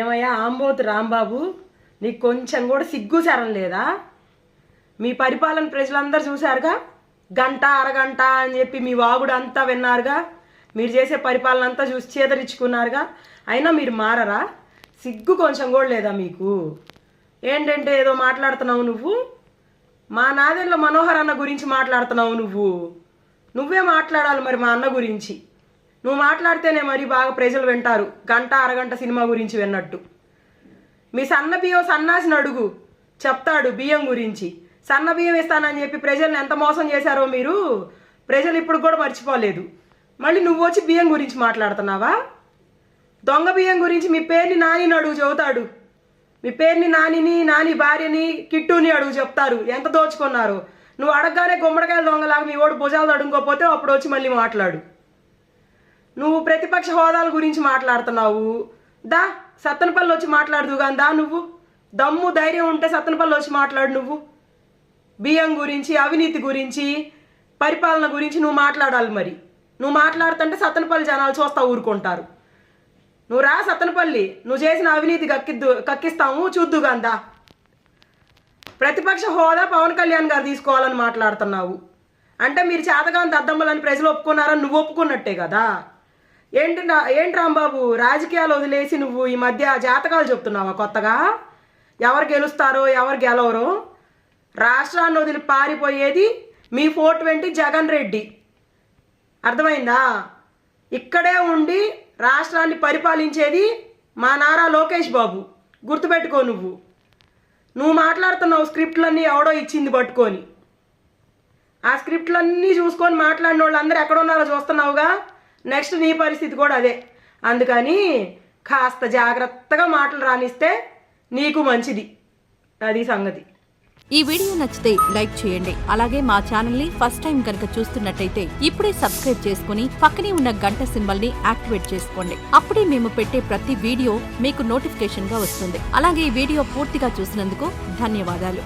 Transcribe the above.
ఏమయ్యా ఆంబోతు రాంబాబు, నీకు కొంచెం కూడా సిగ్గు శరం లేదా? మీ పరిపాలన ప్రజలందరూ చూశారుగా, గంట అరగంట అని చెప్పి మీ వాగుడు అంతా విన్నారుగా, మీరు చేసే పరిపాలన అంతా చూసి చేదరించుకున్నారుగా. అయినా మీరు మారరా? సిగ్గు కొంచెం కూడా లేదా మీకు? ఏంటంటే ఏదో మాట్లాడుతున్నావు నువ్వు, మా నాదెండ్ల మనోహర్ అన్న గురించి మాట్లాడుతున్నావు నువ్వే మాట్లాడాలి మరి మా అన్న గురించి. నువ్వు మాట్లాడితేనే మరి బాగా ప్రజలు వింటారు, గంట అరగంట సినిమా గురించి విన్నట్టు. మీ సన్న బియ్యం సన్నాసిని అడుగు, చెప్తాడు బియ్యం గురించి. సన్న బియ్యం ఇస్తానని చెప్పి ప్రజల్ని ఎంత మోసం చేశారో మీరు, ప్రజలు ఇప్పుడు కూడా మర్చిపోలేదు. మళ్ళీ నువ్వు వచ్చి బియ్యం గురించి మాట్లాడుతున్నావా? దొంగ బియ్యం గురించి మీ పేరుని నానిని అడుగు చెబుతాడు. మీ పేరుని నానిని, నాని భార్యని, కిట్టుని అడుగు చెప్తారు ఎంత దోచుకున్నారు. నువ్వు అడగగానే గుమ్మడికాయలు దొంగలాగా మీ ఓడి భుజాలు అడుగుకోపోతే అప్పుడు వచ్చి మళ్ళీ మాట్లాడు. నువ్వు ప్రతిపక్ష హోదాల గురించి మాట్లాడుతున్నావు. దా సత్తెనపల్లి వచ్చి మాట్లాడుదు కానీ దా, నువ్వు దమ్ము ధైర్యం ఉంటే సత్తెనపల్లి వచ్చి మాట్లాడు. నువ్వు బియ్యం గురించి, అవినీతి గురించి, పరిపాలన గురించి నువ్వు మాట్లాడాలి. మరి నువ్వు మాట్లాడుతుంటే సత్తెనపల్లి జనాలు చూస్తా ఊరుకుంటారు. నువ్వు రా సత్తెనపల్లి, నువ్వు చేసిన అవినీతి కక్కిస్తాము చూద్దు గందా. ప్రతిపక్ష హోదా పవన్ కళ్యాణ్ గారు తీసుకోవాలని మాట్లాడుతున్నావు అంటే మీరు చేతగాని దద్దమ్మలని ప్రజలు ఒప్పుకున్నారని నువ్వు ఒప్పుకున్నట్టే కదా. ఏంటి రాంబాబు, రాజకీయాలు వదిలేసి నువ్వు ఈ మధ్య జాతకాలు చెప్తున్నావా కొత్తగా? ఎవరు గెలుస్తారో ఎవరు గెలవరో? రాష్ట్రాన్ని వదిలి పారిపోయేది మీ 420 జగన్ రెడ్డి, అర్థమైందా? ఇక్కడే ఉండి రాష్ట్రాన్ని పరిపాలించేది మా నారా లోకేష్ బాబు, గుర్తుపెట్టుకో. నువ్వు మాట్లాడుతున్నావు స్క్రిప్ట్లన్నీ ఎవడో ఇచ్చింది పట్టుకొని. ఆ స్క్రిప్ట్లన్నీ చూసుకొని మాట్లాడిన వాళ్ళు అందరూ ఎక్కడున్నారో చూస్తున్నావుగా. నెక్స్ట్ నీ పరిస్థితి కూడా అదే. అందుకని కాస్త జాగ్రత్తగా మాటలు రానిస్తే నీకు మంచిది. అది సంగతి. ఈ వీడియో నచ్చితే లైక్ చేయండి. అలాగే మా ఛానల్ ని ఫస్ట్ టైం కనుక చూస్తున్నట్టయితే ఇప్పుడే సబ్స్క్రైబ్ చేసుకుని పక్కనే ఉన్న గంట సింబల్ ని యాక్టివేట్ చేసుకోండి. అప్పుడే మేము పెట్టే ప్రతి వీడియో మీకు నోటిఫికేషన్ గా వస్తుంది. అలాగే ఈ వీడియో పూర్తిగా చూసినందుకు ధన్యవాదాలు.